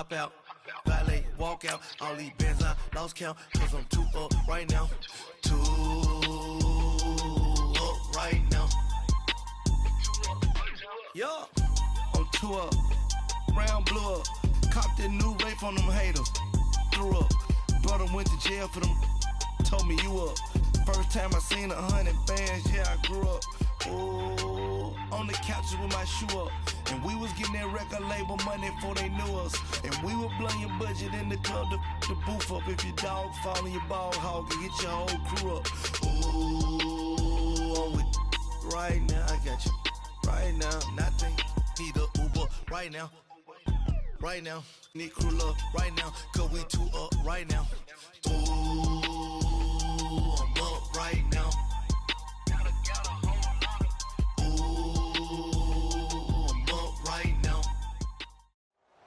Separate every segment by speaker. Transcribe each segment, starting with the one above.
Speaker 1: hop out. Valet, walk out. All these bands I lost count. Cause I'm too up right now. Too up right now. Yeah, I'm too up. Brown blew up. Copped that new rape on them haters. Threw up. Brother went to jail for them. Told me you up. First time I seen 100 bands, yeah, I grew up. Ooh, on the couches with my shoe up. And we was getting that record label money before they knew us. And we were blowing your budget in the club to boof up. If your dog fall in your ball hog and get your whole crew up. Ooh, I'm with right now, I got you. Right now, nothing. Need a Uber right now. Right now, need crew love right now. Cause we too up right now. Ooh, I'm up right now.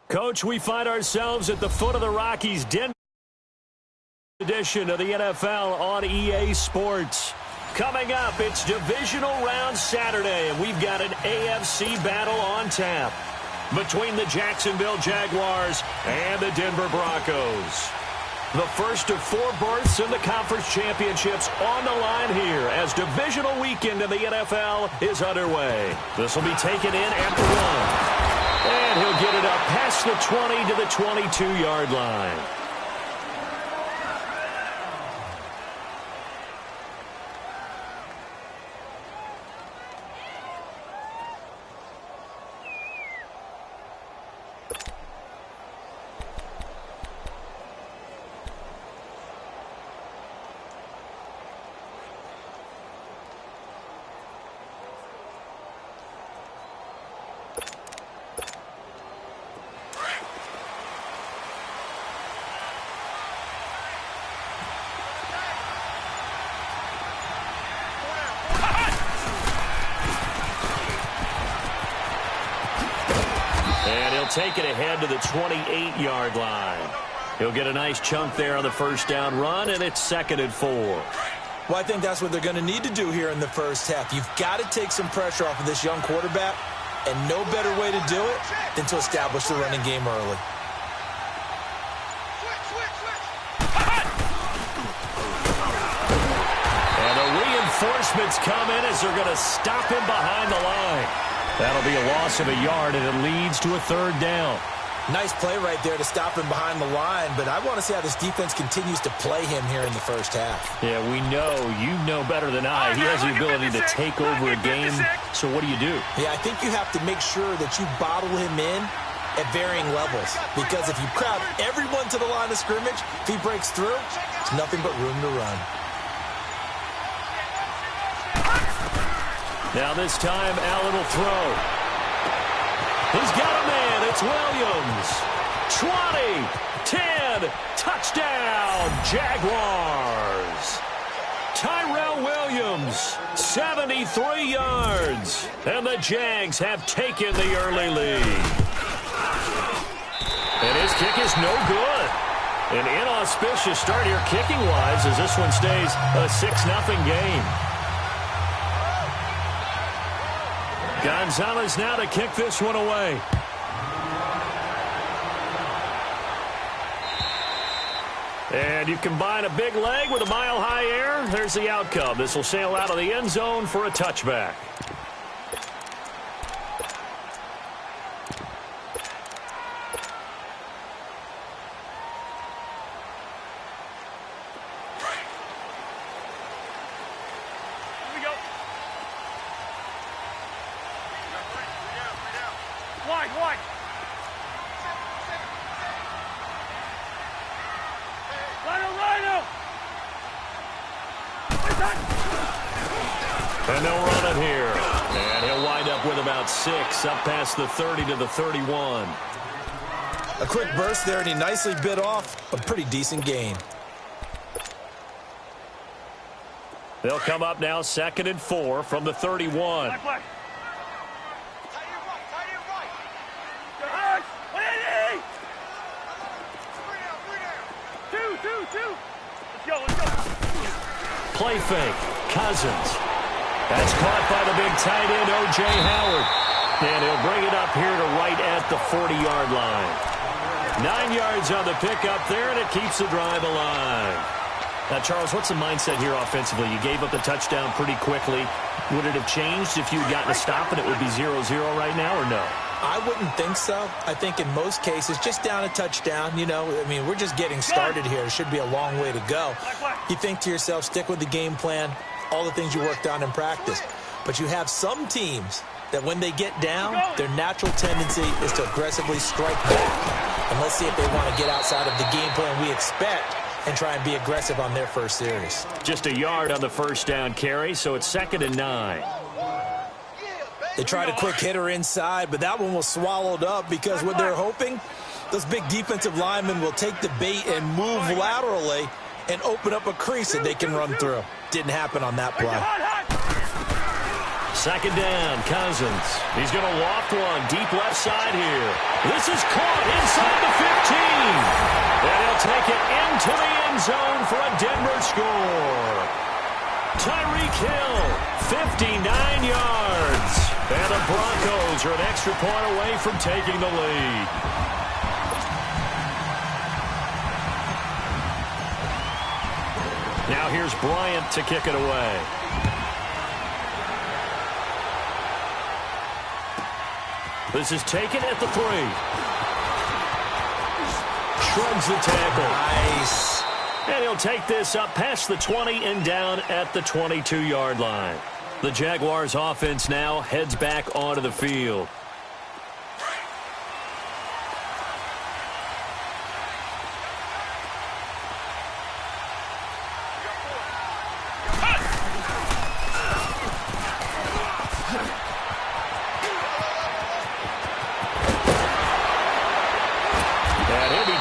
Speaker 2: Coach, we find ourselves at the foot of the Rockies. Denver edition of the NFL on EA Sports. Coming up, it's divisional round Saturday, and we've got an AFC battle on tap between the Jacksonville Jaguars and the Denver Broncos. The first of 4 berths in the conference championships on the line here as divisional weekend in the NFL is underway. This will be taken in at the 1. And he'll get it up past the 20 to the 22-yard line. Take it ahead to the 28-yard line. He'll get a nice chunk there on the first down run, and it's 2nd and 4.
Speaker 3: Well, I think that's what they're going to need to do here in the first half. You've got to take some pressure off of this young quarterback, and no better way to do it than to establish the running game early.
Speaker 2: And the reinforcements come in as they're going to stop him behind the line. That'll be a loss of a yard, and it leads to a 3rd down.
Speaker 3: Nice play right there to stop him behind the line, but I want to see how this defense continues to play him here in the first half.
Speaker 2: Yeah, we know. You know better than I. He has the ability to take over a game, so what do you do?
Speaker 3: Yeah, I think you have to make sure that you bottle him in at varying levels, because if you crowd everyone to the line of scrimmage, if he breaks through, it's nothing but room to run.
Speaker 2: Now this time, Allen will throw. He's got a man. It's Williams. 20, 10, touchdown, Jaguars. Tyrell Williams, 73 yards. And the Jags have taken the early lead. And his kick is no good. An inauspicious start here kicking-wise as this one stays a 6-0 game. Gonzalez now to kick this one away. And you combine a big leg with a mile-high air. There's the outcome. This will sail out of the end zone for a touchback. And they'll run it here. And he'll wind up with about 6, up past the 30 to the 31.
Speaker 3: A quick burst there, and he nicely bit off a pretty decent gain.
Speaker 2: They'll come up now 2nd and 4 from the 31. Play fake. Cousins. That's caught by the big tight end, O.J. Howard. And he'll bring it up here to right at the 40-yard line. 9 yards on the pickup there, and it keeps the drive alive. Now, Charles, what's the mindset here offensively? You gave up the touchdown pretty quickly. Would it have changed if you had gotten a stop and it would be 0-0 right now, or no?
Speaker 3: I wouldn't think so. I think in most cases, just down a touchdown, we're just getting started here. It should be a long way to go. You think to yourself, stick with the game plan, all the things you worked on in practice. But you have some teams that when they get down, their natural tendency is to aggressively strike back. And let's see if they want to get outside of the game plan we expect and try and be aggressive on their first series.
Speaker 2: Just a yard on the first down carry, so it's 2nd and 9.
Speaker 3: They tried a quick hitter inside, but that one was swallowed up because what they're hoping, those big defensive linemen will take the bait and move laterally and open up a crease that they can run through. Didn't happen on that play.
Speaker 2: 2nd down, Cousins. He's going to loft one deep left side here. This is caught inside the 15. And he'll take it into the end zone for a Denver score. Tyreek Hill, 59 yards. And the Broncos are an extra point away from taking the lead. Now here's Bryant to kick it away. This is taken at the 3. Shrugs the tackle.
Speaker 3: Nice.
Speaker 2: And he'll take this up past the 20 and down at the 22-yard line. The Jaguars offense now heads back onto the field.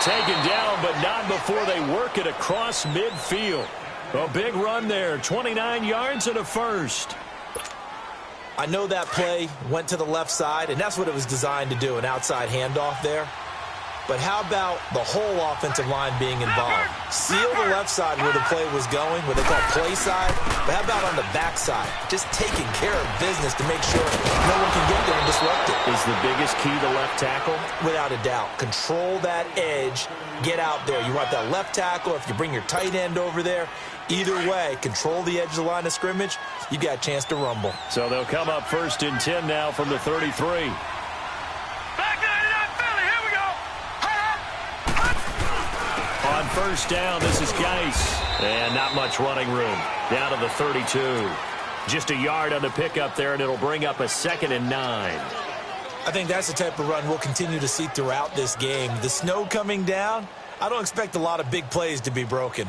Speaker 2: Taken down, but not before they work it across midfield. A big run there, 29 yards and a first.
Speaker 3: I know that play went to the left side, and that's what it was designed to do, an outside handoff there. But how about the whole offensive line being involved? Seal the left side where the play was going, what they call play side. But how about on the back side? Just taking care of business to make sure no one can get there and disrupt it.
Speaker 2: Is the biggest key the left tackle?
Speaker 3: Without a doubt. Control that edge. Get out there. You want that left tackle. If you bring your tight end over there, either way, control the edge of the line of scrimmage, you got a chance to rumble.
Speaker 2: So they'll come up 1st and 10 now from the 33. On 1st down, this is Geis. And not much running room. Down to the 32. Just a yard on the pickup there, and it'll bring up a 2nd and 9.
Speaker 3: I think that's the type of run we'll continue to see throughout this game. The snow coming down, I don't expect a lot of big plays to be broken.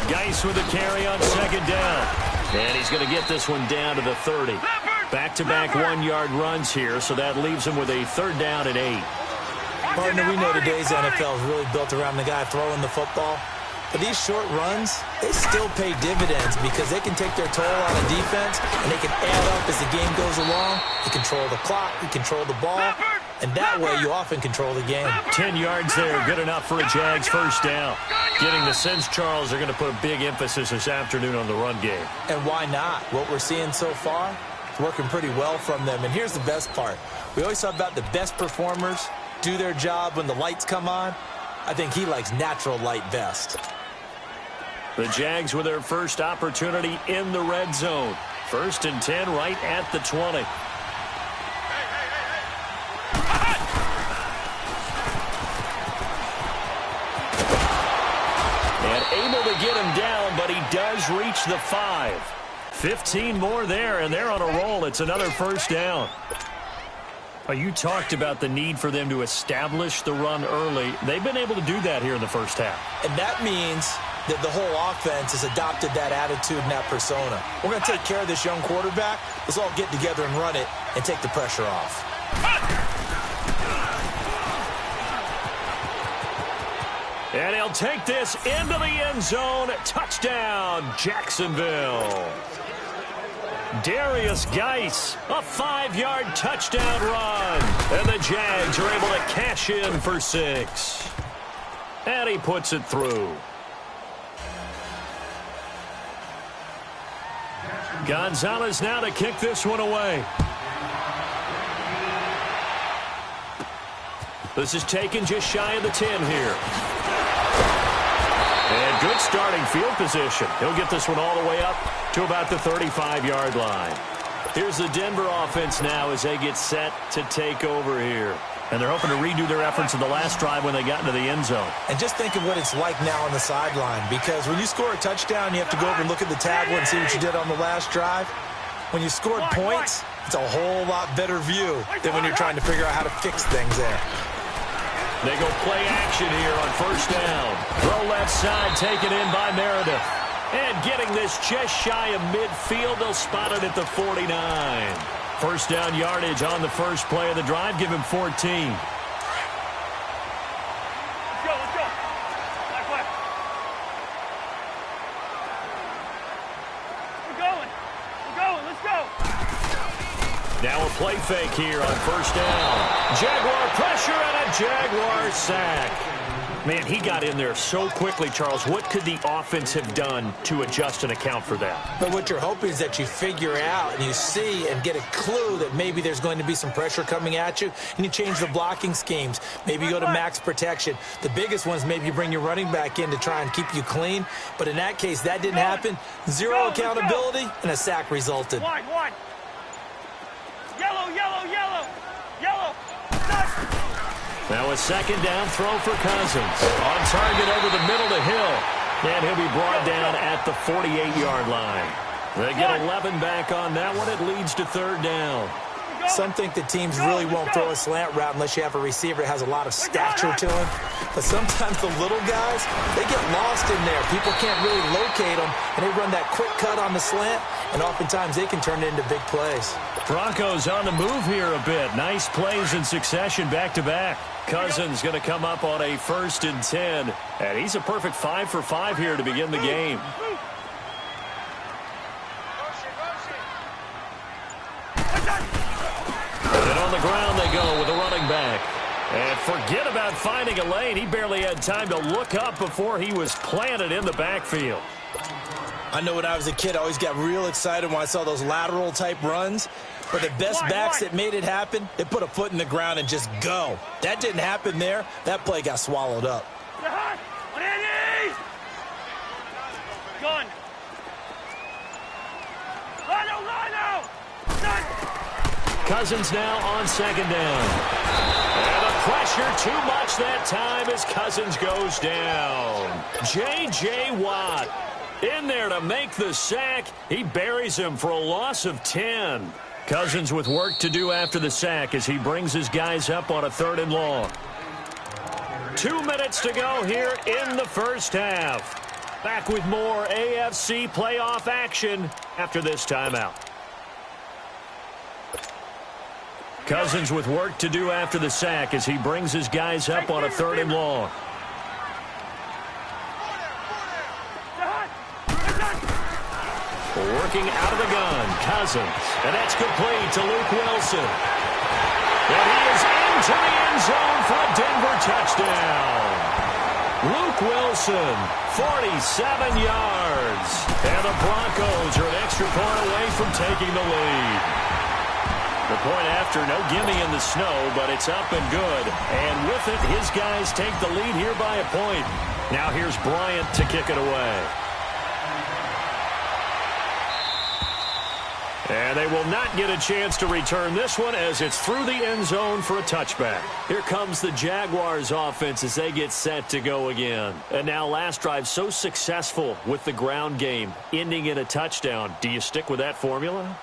Speaker 2: Geis with a carry on 2nd down. And he's going to get this one down to the 30. Back-to-back 1-yard runs here, so that leaves him with a 3rd down and 8.
Speaker 3: Partner, we know today's NFL is really built around the guy throwing the football. But these short runs, they still pay dividends because they can take their toll on a defense, and they can add up as the game goes along. You control the clock, you control the ball, and that way you often control the game.
Speaker 2: 10 yards there, good enough for a Jags 1st down. Getting the sense, Charles, they're going to put a big emphasis this afternoon on the run game.
Speaker 3: And why not? What we're seeing so far is working pretty well from them. And here's the best part. We always talk about the best performers do their job when the lights come on. I think he likes natural light best.
Speaker 2: The Jags with their first opportunity in the red zone. 1st and 10 right at the 20. And able to get him down, but he does reach the 5. 15 more there, and they're on a roll. It's another 1st down. You talked about the need for them to establish the run early. They've been able to do that here in the first half.
Speaker 3: And that means that the whole offense has adopted that attitude and that persona. We're going to take care of this young quarterback. Let's all get together and run it and take the pressure off.
Speaker 2: And he'll take this into the end zone. Touchdown, Jacksonville. Darius Geis, a 5-yard touchdown run. And the Jags are able to cash in for 6. And he puts it through. Gonzalez now to kick this one away. This is taken just shy of the 10 here. And good starting field position. He'll get this one all the way up to about the 35-yard line. Here's the Denver offense now as they get set to take over here. And they're hoping to redo their efforts in the last drive when they got into the end zone.
Speaker 3: And just think of what it's like now on the sideline, because when you score a touchdown, you have to go over and look at the tablet and see what you did on the last drive. When you scored points, it's a whole lot better view than when you're trying to figure out how to fix things there.
Speaker 2: They go play action here on first down. Throw left side taken in by Meredith. And getting this just shy of midfield, they'll spot it at the 49. First down yardage on the first play of the drive. Give him 14.
Speaker 4: Let's go, let's go. Back left. We're going, let's go.
Speaker 2: Now a play fake here on first down. Jaguar pressure and a Jaguar sack. Man, he got in there so quickly, Charles. What could the offense have done to adjust and account for that?
Speaker 3: But what you're hoping is that you figure out and you see and get a clue that maybe there's going to be some pressure coming at you, and you change the blocking schemes. Maybe you go to max protection. The biggest ones, maybe you bring your running back in to try and keep you clean. But in that case, that didn't happen. Zero accountability, and a sack resulted.
Speaker 4: Wide. Yellow. Yellow.
Speaker 2: Now a second down throw for Cousins. On target over the middle to Hill. And he'll be brought down at the 48-yard line. They get 11 back on that one. It leads to third down.
Speaker 3: Some think that teams really won't throw a slant route unless you have a receiver that has a lot of stature to him. But sometimes the little guys, they get lost in there. People can't really locate them, and they run that quick cut on the slant, and oftentimes they can turn it into big plays.
Speaker 2: Broncos on the move here a bit. Nice plays in succession back-to-back. Cousins going to come up on a 1st and 10. And he's a perfect 5 for 5 here to begin the game. And on the ground they go with a running back. And forget about finding a lane. He barely had time to look up before he was planted in the backfield.
Speaker 3: I know when I was a kid, I always got real excited when I saw those lateral-type runs. But the best backs that made it happen, they put a foot in the ground and just go. That didn't happen there. That play got swallowed up.
Speaker 4: Gun. Lino.
Speaker 2: Cousins now on second down. And the pressure too much that time as Cousins goes down. J.J. Watt in there to make the sack. He buries him for a loss of 10. Cousins with work to do after the sack as he brings his guys up on a 3rd and long. 2 minutes to go here in the first half. Back with more AFC playoff action after this timeout. Cousins with work to do after the sack as he brings his guys up on a 3rd and long. Working out of the gun, Cousins. And that's complete to Luke Wilson. And he is into the end zone for a Denver touchdown. Luke Wilson, 47 yards. And the Broncos are an extra point away from taking the lead. The point after, no gimme in the snow, but it's up and good. And with it, his guys take the lead here by a point. Now here's Bryant to kick it away. And they will not get a chance to return this one as it's through the end zone for a touchback. Here comes the Jaguars offense as they get set to go again. And now last drive so successful with the ground game, ending in a touchdown. Do you stick with that formula?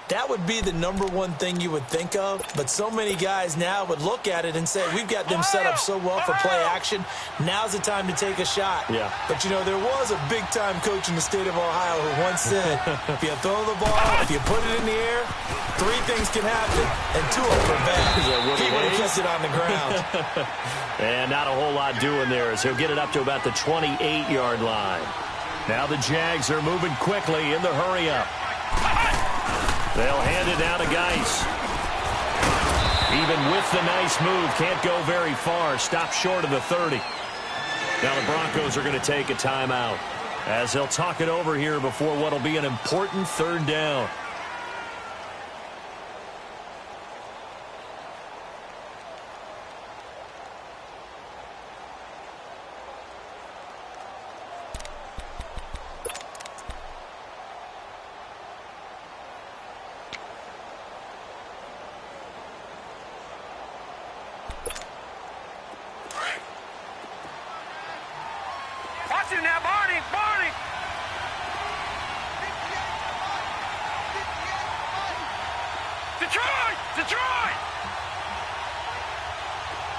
Speaker 3: That would be the #1 thing you would think of, but so many guys now would look at it and say, we've got them set up so well for play action. Now's the time to take a shot.
Speaker 2: Yeah.
Speaker 3: But, you know, there was a big-time coach in the state of Ohio who once said, if you throw the ball, if you put it in the air, 3 things can happen, and 2 of them are bad. He would have kept it on the ground.
Speaker 2: And not a whole lot doing there as he'll get it up to about the 28-yard line. Now the Jags are moving quickly in the hurry-up. They'll hand it down to Geis. Even with the nice move, can't go very far. Stop short of the 30. Now the Broncos are going to take a timeout as they'll talk it over here before what will be an important 3rd down.
Speaker 4: Now, Barney! Detroit!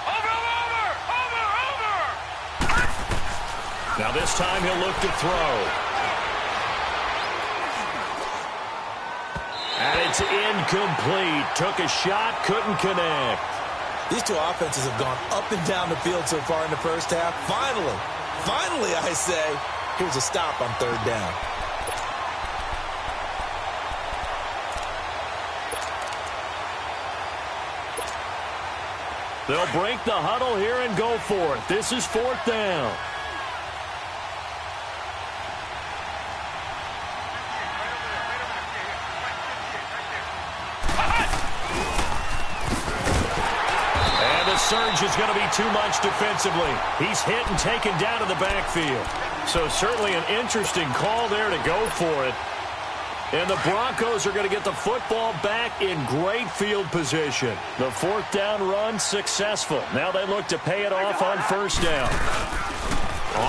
Speaker 4: Over!
Speaker 2: Now this time he'll look to throw. And it's incomplete. Took a shot, couldn't connect.
Speaker 3: These 2 offenses have gone up and down the field so far in the first half. Finally, I say, here's a stop on 3rd down.
Speaker 2: They'll break the huddle here and go for it. This is 4th down. Surge is going to be too much defensively. He's hit and taken down to the backfield. So certainly an interesting call there to go for it. And the Broncos are going to get the football back in great field position. The 4th down run successful. Now they look to pay it off on 1st down.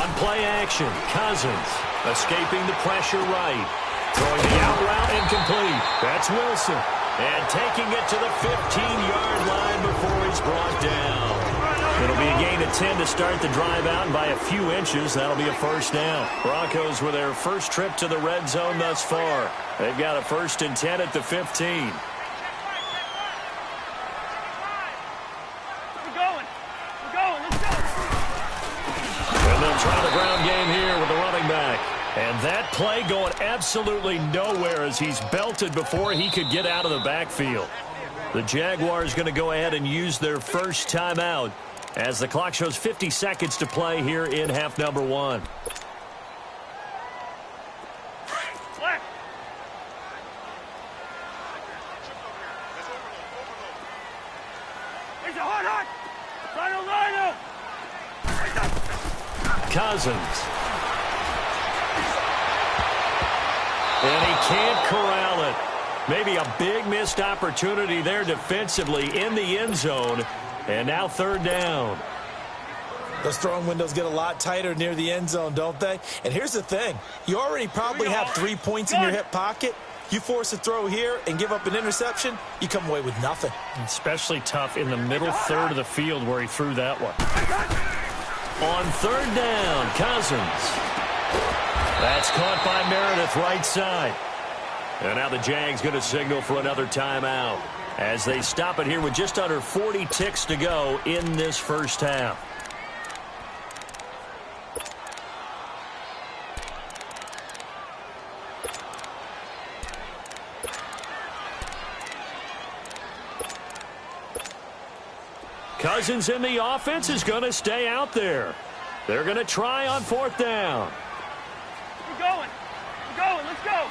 Speaker 2: On play action, Cousins escaping the pressure right. Throwing the out route incomplete. That's Wilson. And taking it to the 15-yard line before he's brought down. It'll be a gain of 10 to start the drive out, and by a few inches, that'll be a 1st down. Broncos with their first trip to the red zone thus far. They've got a 1st and 10 at the 15.
Speaker 4: We're going. Let's go.
Speaker 2: And they'll try the ground game here with the running back. And that play going absolutely nowhere as he's belted before he could get out of the backfield. The Jaguars going to go ahead and use their first timeout as the clock shows 50 seconds to play here in half number 1. Cousins. And he can't corral it. Maybe a big missed opportunity there defensively in the end zone. And now 3rd down.
Speaker 3: Those throwing windows get a lot tighter near the end zone, don't they? And here's the thing. You already probably have 3 points in your hip pocket. You force a throw here and give up an interception, you come away with nothing.
Speaker 2: Especially tough in the middle 3rd of the field where he threw that one. On 3rd down, Cousins. That's caught by Meredith right side. And now the Jags going to signal for another timeout as they stop it here with just under 40 ticks to go in this first half. Cousins in the offense is going to stay out there. They're going to try on 4th down.
Speaker 4: We're going, let's go.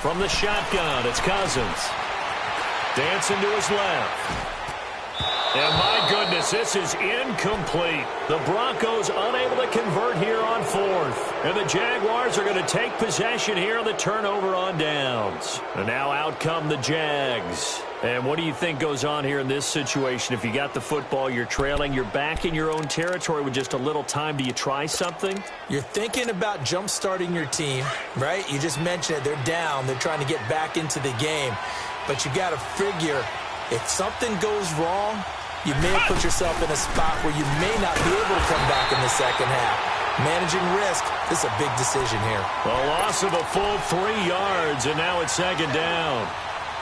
Speaker 2: From the shotgun, it's Cousins. Dancing to his left. And my goodness, this is incomplete. The Broncos unable to convert here on 4th. And the Jaguars are going to take possession here on the turnover on downs. And now out come the Jags. And what do you think goes on here in this situation? If you got the football, you're trailing, you're back in your own territory with just a little time. Do you try something?
Speaker 3: You're thinking about jump-starting your team, right? You just mentioned it. They're down. They're trying to get back into the game. But you got to figure, if something goes wrong, you may have put yourself in a spot where you may not be able to come back in the second half. Managing risk, this is a big decision here.
Speaker 2: A loss of a full 3 yards, and now it's second down.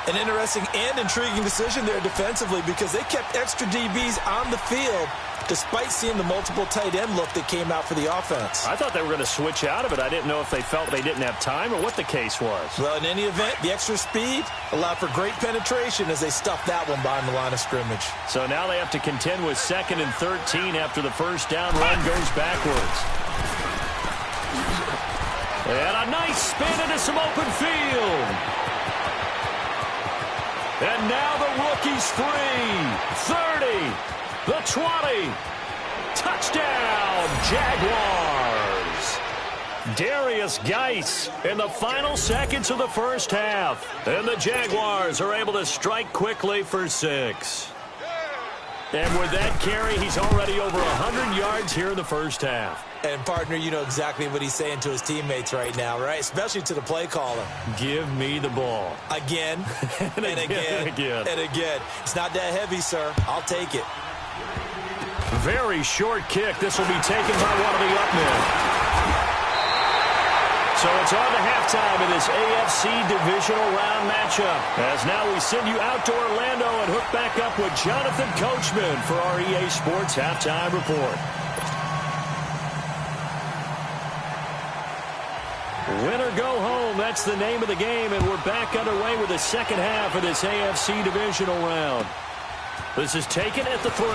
Speaker 3: An interesting and intriguing decision there defensively because they kept extra DBs on the field despite seeing the multiple tight end look that came out for the offense.
Speaker 2: I thought they were going to switch out of it. I didn't know if they felt they didn't have time or what the case was.
Speaker 3: Well, in any event, the extra speed allowed for great penetration as they stuffed that one behind the line of scrimmage.
Speaker 2: So now they have to contend with 2nd and 13 after the first down run goes backwards. And a nice spin into some open field. And now the rookie's 3, 30, the 20. Touchdown, Jaguars. Darius Geis in the final seconds of the first half. And the Jaguars are able to strike quickly for 6. And with that carry, he's already over 100 yards here in the first half.
Speaker 3: And, partner, you know exactly what he's saying to his teammates right now, right? Especially to the play caller.
Speaker 2: Give me the ball.
Speaker 3: Again, and again, and again. It's not that heavy, sir. I'll take it.
Speaker 2: Very short kick. This will be taken by one of the up men. So it's on to halftime in this AFC divisional round matchup. As now we send you out to Orlando and hook back up with Jonathan Coachman for our EA Sports Halftime Report. Win or go home, that's the name of the game, and we're back underway with the second half of this AFC divisional round. This is taken at the 3.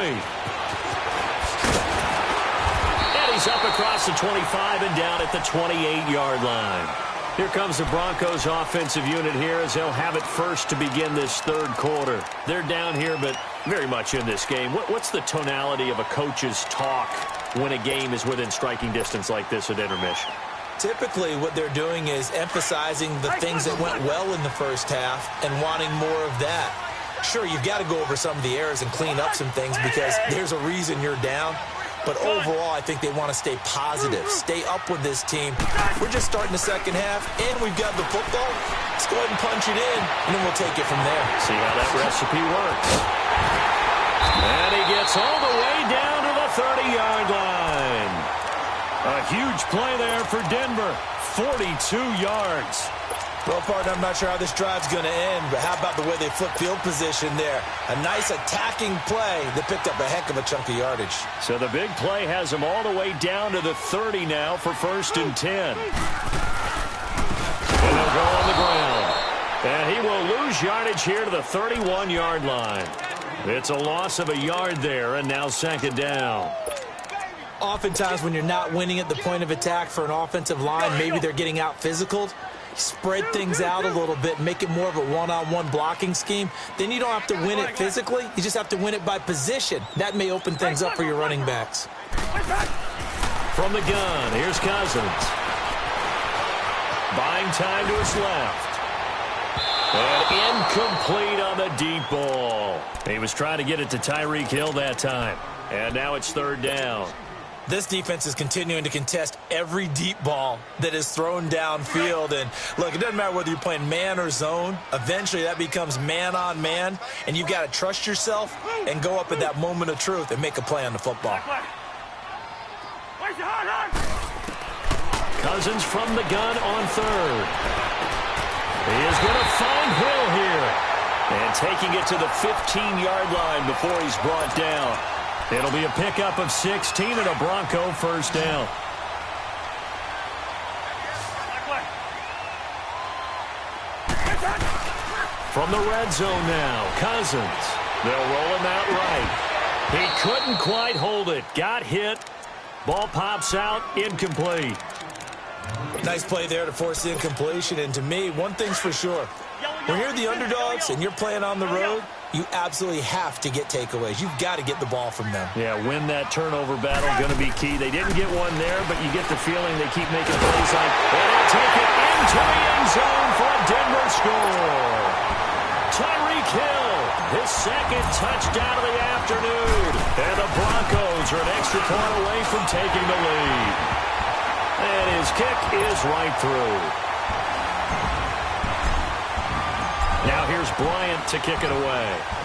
Speaker 2: And he's up across the 25 and down at the 28-yard line. Here comes the Broncos offensive unit here as they'll have it first to begin this third quarter. They're down here, but very much in this game. What's the tonality of a coach's talk when a game is within striking distance like this at intermission?
Speaker 3: Typically, what they're doing is emphasizing the things that went well in the first half and wanting more of that. Sure, you've got to go over some of the errors and clean up some things because there's a reason you're down. But overall, I think they want to stay positive, stay up with this team. We're just starting the second half, and we've got the football. Let's go ahead and punch it in, and then we'll take it from there.
Speaker 2: See how that recipe works. And he gets all the way down to the 30-yard line. A huge play there for Denver, 42 yards.
Speaker 3: Well, partner, I'm not sure how this drive's going to end, but how about the way they flip field position there? A nice attacking play that picked up a heck of a chunk of yardage.
Speaker 2: So the big play has them all the way down to the 30 now for 1st and 10. And they'll go on the ground. And he will lose yardage here to the 31-yard line. It's a loss of a yard there, and now 2nd down.
Speaker 3: Oftentimes when you're not winning at the point of attack for an offensive line, maybe they're getting out physical. Spread things out a little bit, make it more of a one-on-one blocking scheme. Then you don't have to win it physically. You just have to win it by position. That may open things up for your running backs.
Speaker 2: From the gun, here's Cousins. Buying time to his left. And incomplete on the deep ball. He was trying to get it to Tyreek Hill that time. And now it's 3rd down.
Speaker 3: This defense is continuing to contest every deep ball that is thrown downfield. And, look, it doesn't matter whether you're playing man or zone. Eventually that becomes man-on-man, and you've got to trust yourself and go up at that moment of truth and make a play on the football.
Speaker 2: Cousins from the gun on 3rd. He is going to find Hill here. And taking it to the 15-yard line before he's brought down. It'll be a pickup of 16 and a Bronco 1st down. From the red zone now, Cousins. They'll roll him out right. He couldn't quite hold it. Got hit. Ball pops out. Incomplete.
Speaker 3: Nice play there to force the incompletion. And to me, one thing's for sure. When you're the underdogs and you're playing on the road, you absolutely have to get takeaways. You've got to get the ball from them.
Speaker 2: Yeah, win that turnover battle, going to be key. They didn't get one there, but you get the feeling they keep making plays like, and they'll take it into the end zone for a Denver score. Tyreek Hill his second touchdown of the afternoon. And the Broncos are an extra point away from taking the lead. And his kick is right through. Now here's Bryant to kick it away.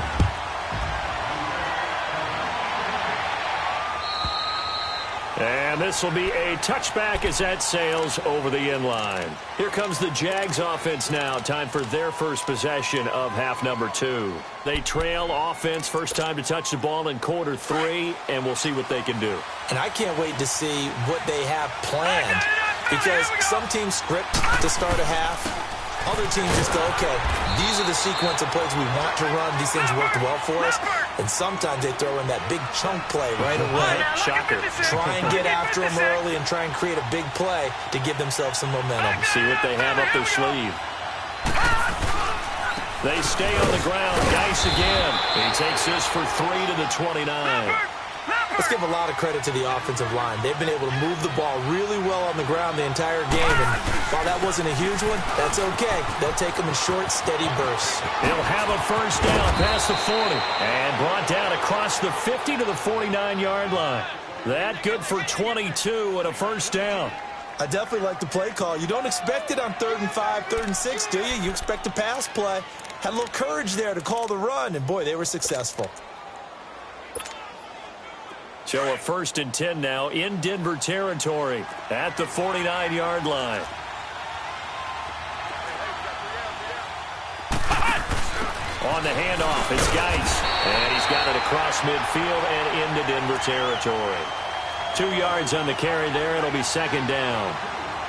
Speaker 2: And this will be a touchback as that sails over the end line. Here comes the Jags offense now. Time for their first possession of half number 2. They trail offense, first time to touch the ball in quarter 3, and we'll see what they can do.
Speaker 3: And I can't wait to see what they have planned, because some teams script to start a half. Other teams just go, okay, these are the sequence of plays we want to run. These things worked well for us. And sometimes they throw in that big chunk play right away.
Speaker 2: Shocker.
Speaker 3: Try and get after them early and try and create a big play to give themselves some momentum.
Speaker 2: See what they have up their sleeve. They stay on the ground. Geis again. He takes this for 3 to the 29.
Speaker 3: Let's give a lot of credit to the offensive line. They've been able to move the ball really well on the ground the entire game. And while that wasn't a huge one, that's okay. They'll take them in short, steady bursts.
Speaker 2: He'll have a first down past the 40. And brought down across the 50 to the 49-yard line. That good for 22 and a first down.
Speaker 3: I definitely like the play call. You don't expect it on 3rd and 5, 3rd and 6, do you? You expect a pass play. Had a little courage there to call the run, and boy, they were successful.
Speaker 2: So a 1st and 10 now in Denver territory at the 49-yard line. On the handoff, it's Geis. And he's got it across midfield and into Denver territory. 2 yards on the carry there. It'll be 2nd down.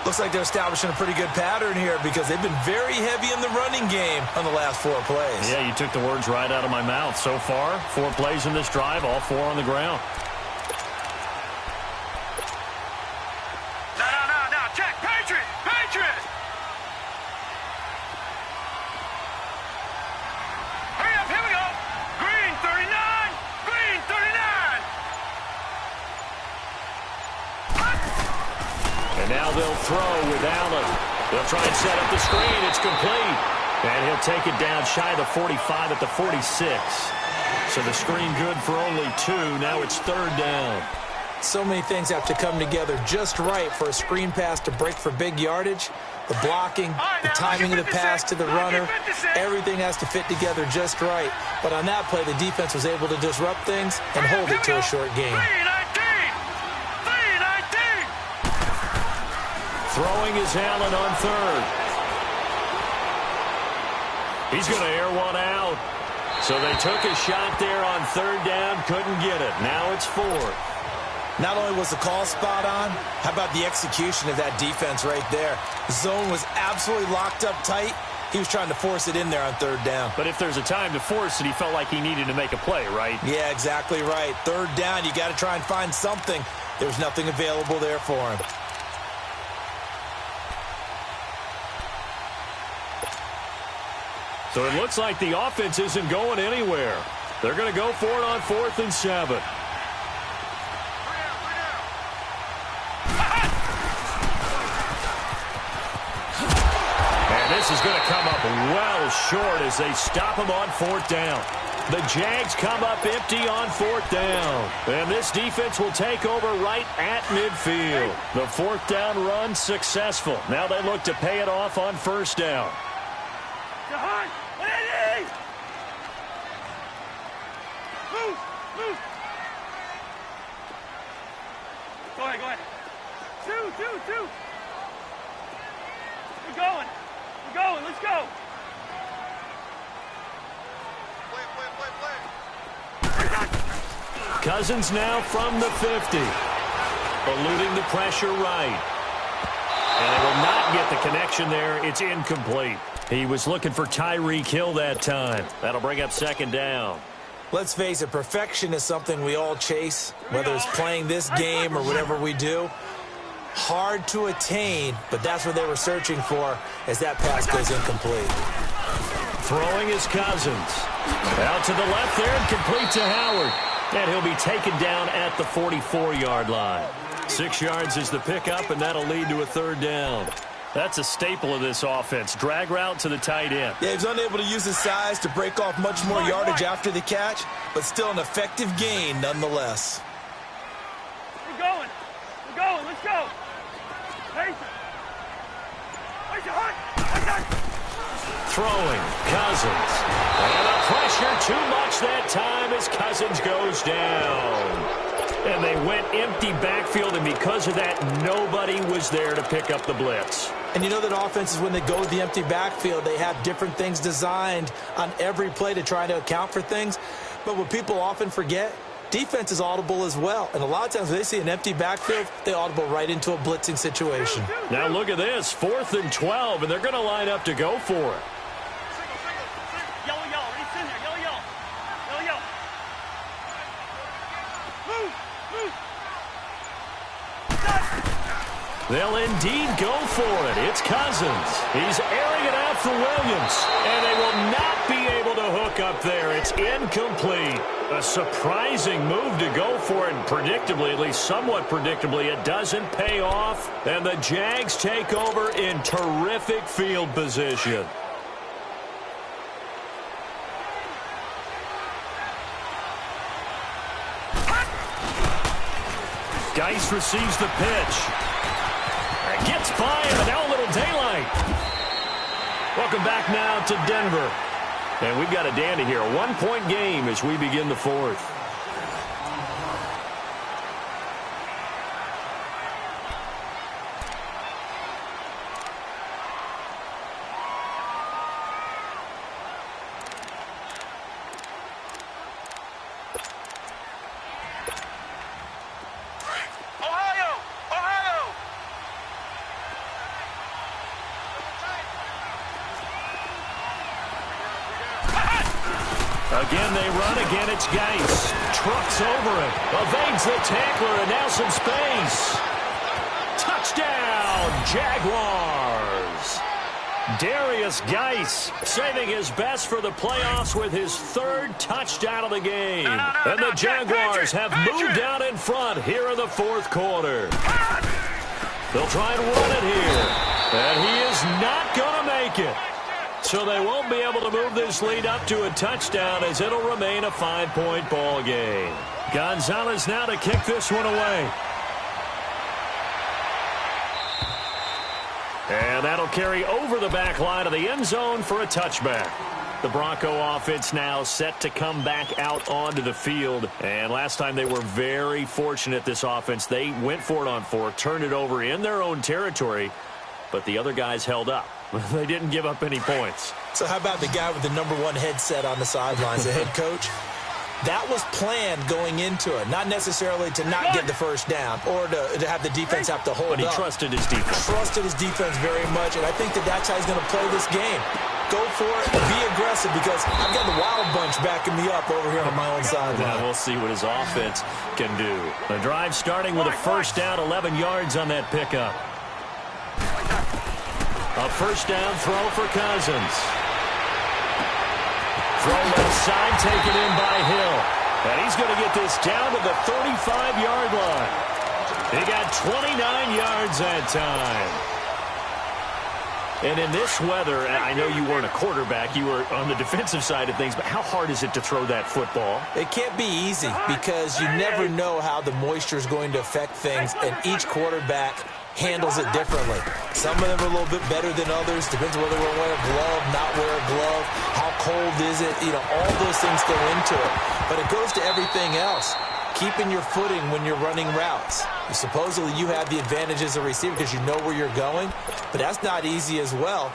Speaker 3: Looks like they're establishing a pretty good pattern here because they've been very heavy in the running game on the last 4 plays.
Speaker 2: Yeah, you took the words right out of my mouth. So far, 4 plays in this drive, all 4 on the ground. Now they'll throw with Allen. They'll try and set up the screen. It's complete. And he'll take it down shy of the 45 at the 46. So the screen good for only 2. Now it's 3rd down.
Speaker 3: So many things have to come together just right for a screen pass to break for big yardage. The blocking, the timing of the pass to the runner, everything has to fit together just right. But on that play, the defense was able to disrupt things and hold it to a short game.
Speaker 2: Throwing is Allen on 3rd. He's going to air one out. So they took a shot there on 3rd down, couldn't get it. Now it's 4th.
Speaker 3: Not only was the call spot on, how about the execution of that defense right there? The zone was absolutely locked up tight. He was trying to force it in there on 3rd down.
Speaker 2: But if there's a time to force it, he felt like he needed to make a play, right?
Speaker 3: Yeah, exactly right. 3rd down, you got to try and find something. There was nothing available there for him.
Speaker 2: So it looks like the offense isn't going anywhere. They're going to go for it on 4th and 7. And this is going to come up well short as they stop him on 4th down. The Jags come up empty on 4th down. And this defense will take over right at midfield. The 4th down run successful. Now they look to pay it off on 1st down.
Speaker 4: Go ahead. 2. We're going. Let's go.
Speaker 2: Cousins now from the 50. Eluding the pressure right. And they will not get the connection there. It's incomplete. He was looking for Tyreek Hill that time. That'll bring up 2nd down.
Speaker 3: Let's face it, perfection is something we all chase, whether it's playing this game or whatever we do. Hard to attain, but that's what they were searching for as that pass goes incomplete.
Speaker 2: Throwing is Cousins. Out to the left there and complete to Howard. And he'll be taken down at the 44-yard line. 6 yards is the pickup, and that'll lead to a 3rd down. That's a staple of this offense. Drag route to the tight end.
Speaker 3: Yeah, he's unable to use his size to break off much more yardage after the catch, but still an effective gain nonetheless.
Speaker 4: We're going. We're going. Let's go. Pace it. Pace it hard.
Speaker 2: Throwing, Cousins. And the pressure too much that time as Cousins goes down. And they went empty backfield, and because of that, nobody was there to pick up the blitz.
Speaker 3: And you know that offenses, when they go with the empty backfield, they have different things designed on every play to try to account for things. But what people often forget, defense is audible as well. And a lot of times when they see an empty backfield, they audible right into a blitzing situation.
Speaker 2: Now look at this, 4th and 12, and they're going to line up to go for it.
Speaker 4: Yellow, yellow. Ready, in there. Yellow, yellow. Yellow, yellow. Move, move.
Speaker 2: They'll indeed go for it. It's Cousins. He's airing it out for Williams. And they will not be able to hook up there. It's incomplete. A surprising move to go for it. And predictably, at least somewhat predictably, it doesn't pay off. And the Jags take over in terrific field position. Geis receives the pitch. Gets by him, and now a little daylight. Welcome back now to Denver. And we've got a dandy here. A 1-point game as we begin the 4th. Again, they run. Again, it's Geis. Trucks over him. Evades the tackler, and now some space. Touchdown, Jaguars. Darius Geis saving his best for the playoffs with his 3rd touchdown of the game. And the Jaguars have moved out in front here in the 4th quarter. They'll try and run it here. And he is not going to make it. So they won't be able to move this lead up to a touchdown as it'll remain a 5-point ball game. Gonzalez now to kick this one away. And that'll carry over the back line of the end zone for a touchback. The Bronco offense now set to come back out onto the field. And last time they were very fortunate, this offense. They went for it on 4th, turned it over in their own territory, but the other guys held up. They didn't give up any points.
Speaker 3: So how about the guy with the #1 headset on the sidelines, the head coach? That was planned going into it, not necessarily to not get the first down or to have the defense have to hold up.
Speaker 2: But he trusted his defense.
Speaker 3: Trusted his defense very much, and I think that's how he's going to play this game. Go for it, be aggressive, because I've got the Wild Bunch backing me up over here on my own sideline.
Speaker 2: Yeah, we'll see what his offense can do. The drive starting with a first down, 11 yards on that pickup. A first down throw for Cousins. Throw left side, taken in by Hill. And he's going to get this down to the 35-yard line. He got 29 yards that time. And in this weather, I know you weren't a quarterback. You were on the defensive side of things, but how hard is it to throw that football?
Speaker 3: It can't be easy because you never know how the moisture is going to affect things, and each quarterback handles it differently. Some of them are a little bit better than others. Depends on whether we're wearing a glove, not wear a glove, how cold is it. You know, all those things go into it. But it goes to everything else. Keeping your footing when you're running routes. Supposedly you have the advantage as a receiver because you know where you're going, but that's not easy as well.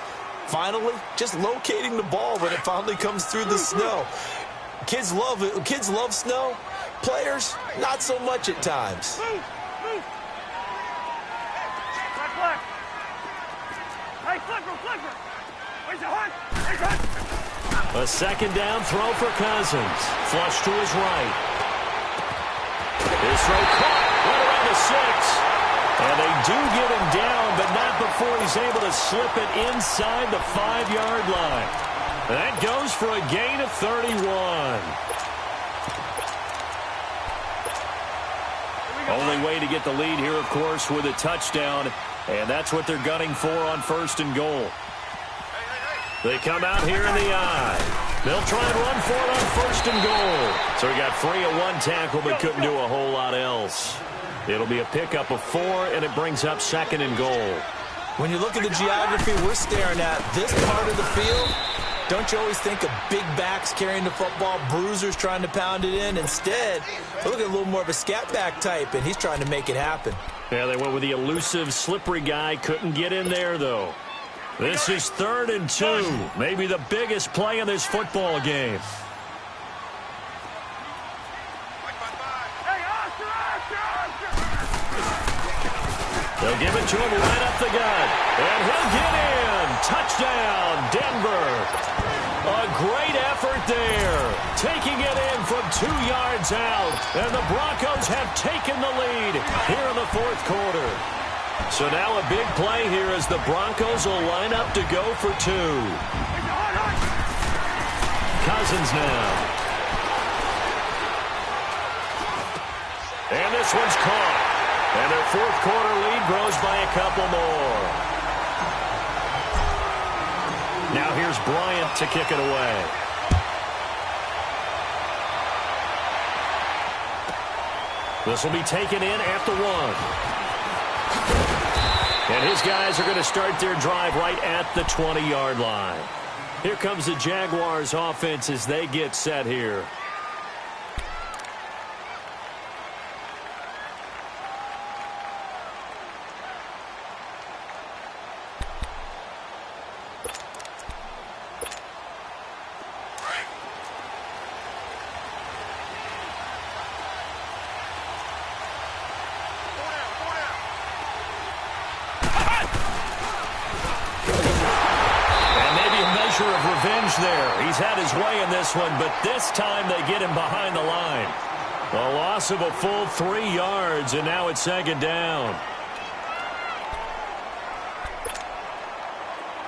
Speaker 3: Finally, just locating the ball when it finally comes through the snow. Kids love it. Kids love snow. Players, not so much at times.
Speaker 2: A second down throw for Cousins. Flush to his right. His throw caught. Right around the 6. And they do get him down, but not before he's able to slip it inside the 5-yard line. That goes for a gain of 31. Only way to get the lead here, of course, with a touchdown. And that's what they're gunning for on 1st and goal. They come out here in the eye. They'll try and run for it on 1st and goal. So he got free of one tackle but couldn't do a whole lot else. It'll be a pickup of 4, and it brings up 2nd and goal.
Speaker 3: When you look at the geography we're staring at, this part of the field, don't you always think of big backs carrying the football, bruisers trying to pound it in? Instead, look at a little more of a scat back type, and he's trying to make it happen.
Speaker 2: Yeah, they went with the elusive, slippery guy. Couldn't get in there, though. This is 3rd and 2. Maybe the biggest play in this football game. They'll give it to him right up the gut. And he'll get in. Touchdown, Denver. A great effort there. Taking it in from 2 yards out. And the Broncos have taken the lead here in the 4th quarter. So now a big play here as the Broncos will line up to go for 2. Cousins now. And this one's caught. And their 4th quarter lead grows by a couple more. Now here's Bryant to kick it away. This will be taken in at the 1. And his guys are going to start their drive right at the 20-yard line. Here comes the Jaguars offense as they get set here. Of revenge there. He's had his way in this one, but this time they get him behind the line. A loss of a full 3 yards, and now it's 2nd down.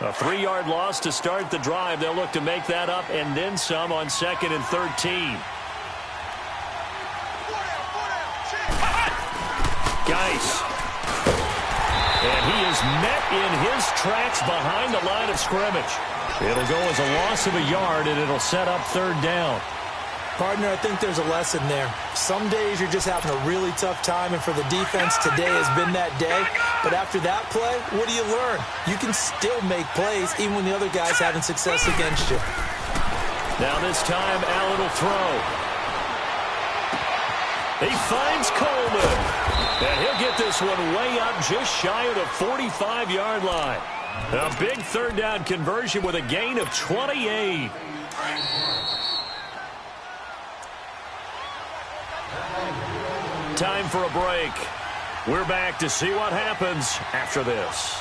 Speaker 2: A 3-yard loss to start the drive. They'll look to make that up and then some on 2nd and 13. Geis. And he is met in his tracks behind the line of scrimmage. It'll go as a loss of a yard, and it'll set up 3rd down.
Speaker 3: Partner, I think there's a lesson there. Some days you're just having a really tough time, and for the defense, today has been that day. But after that play, what do you learn? You can still make plays even when the other guy's having success against you.
Speaker 2: Now this time, Allen will throw. He finds Coleman. And he'll get this one way up just shy of the 45-yard line. A big 3rd down conversion with a gain of 28. Time for a break. We're back to see what happens after this.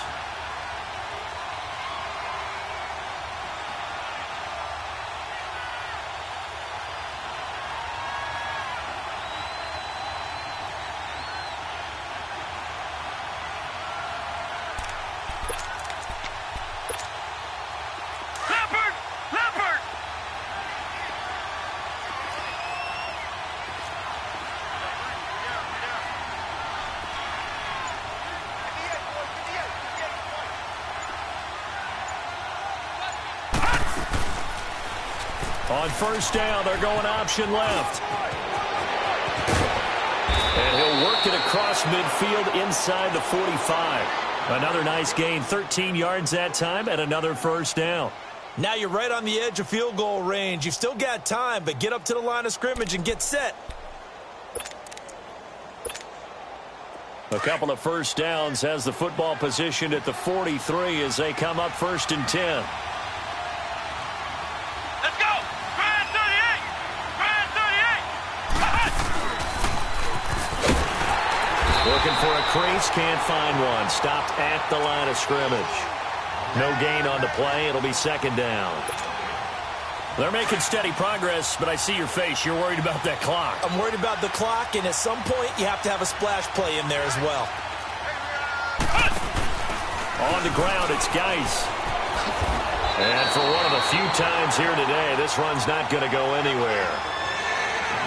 Speaker 2: On 1st down, they're going option left. And he'll work it across midfield inside the 45. Another nice gain, 13 yards that time, and another 1st down.
Speaker 3: Now you're right on the edge of field goal range. You've still got time, but get up to the line of scrimmage and get set.
Speaker 2: A couple of 1st downs has the football positioned at the 43 as they come up 1st and 10. Looking for a crease, can't find one. Stopped at the line of scrimmage. No gain on the play. It'll be 2nd down. They're making steady progress, but I see your face. You're worried about that clock.
Speaker 3: I'm worried about the clock, and at some point, you have to have a splash play in there as well.
Speaker 2: On the ground, it's Geis. And for one of the few times here today, this run's not going to go anywhere.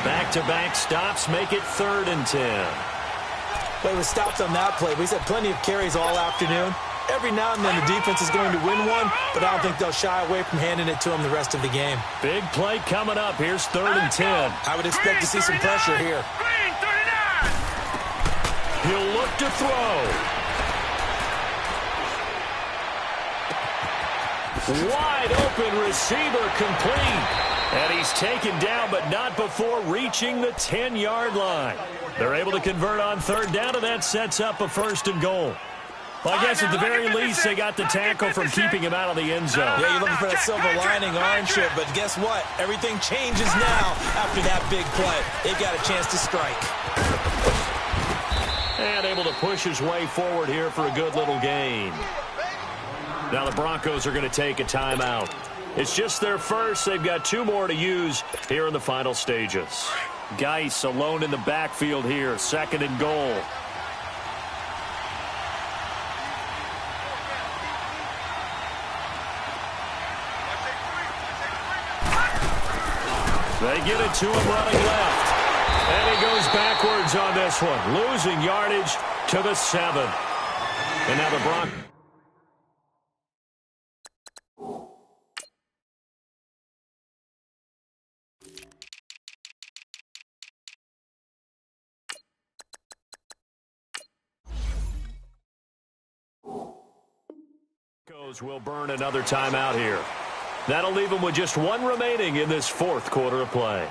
Speaker 2: Back-to-back stops make it 3rd and 10.
Speaker 3: Well, he was stopped on that play, but he's had plenty of carries all afternoon. Every now and then the defense is going to win one, but I don't think they'll shy away from handing it to him the rest of the game.
Speaker 2: Big play coming up. Here's 3rd and 10.
Speaker 3: I would expect to see some pressure here.
Speaker 4: Green, 39.
Speaker 2: He'll look to throw. Wide open receiver complete. And he's taken down, but not before reaching the 10-yard line. They're able to convert on 3rd down, and that sets up a 1st and goal. Well, I guess at the very least, they got the tackle from keeping him out of the end zone.
Speaker 3: Yeah, you're looking for that silver lining, aren't you? But guess what? Everything changes now after that big play. They got a chance to strike.
Speaker 2: And able to push his way forward here for a good little gain. Now the Broncos are going to take a timeout. It's just their first. They've got 2 more to use here in the final stages. Geis alone in the backfield here. 2nd and goal. They get it to him running left. And he goes backwards on this one. Losing yardage to the 7. And now the Broncos. Will burn another timeout here. That'll leave him with just 1 remaining in this 4th quarter of play.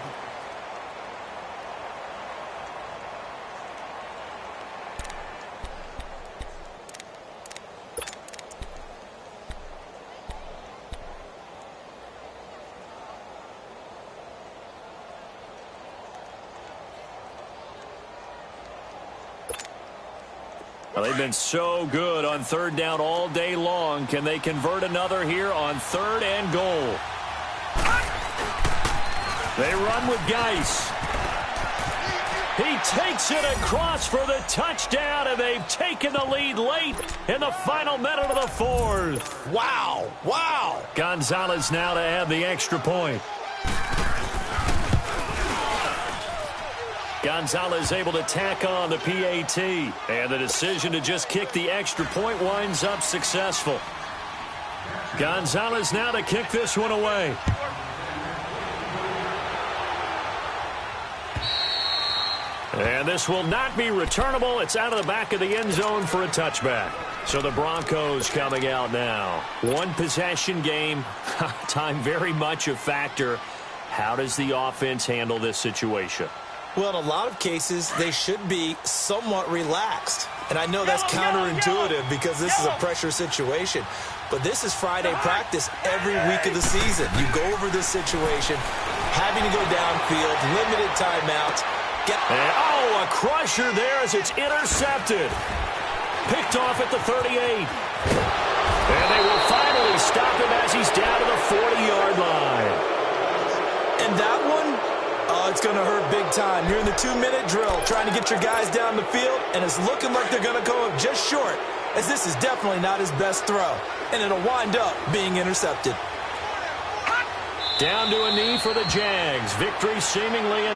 Speaker 2: Well, they've been so good on 3rd down all day long. Can they convert another here on 3rd and goal? They run with Geis. He takes it across for the touchdown, and they've taken the lead late in the final minute of the 4th.
Speaker 3: Wow. Wow.
Speaker 2: Gonzalez now to add the extra point. Gonzalez able to tack on the PAT. And the decision to just kick the extra point winds up successful. Gonzalez now to kick this one away. And this will not be returnable. It's out of the back of the end zone for a touchback. So the Broncos coming out now. 1 possession game. Time very much a factor. How does the offense handle this situation?
Speaker 3: Well, in a lot of cases, they should be somewhat relaxed. And I know that's counterintuitive because this is a pressure situation. But this is Friday practice every week of the season. You go over this situation, having to go downfield, limited timeouts.
Speaker 2: A crusher there as it's intercepted. Picked off at the 38. And they will finally stop him as he's down to the 40-yard line.
Speaker 3: And that one, it's going to hurt big time. You're in the 2-minute drill trying to get your guys down the field, and it's looking like they're going to go up just short, as this is definitely not his best throw. And it'll wind up being intercepted.
Speaker 2: Down to a knee for the Jags. Victory seemingly in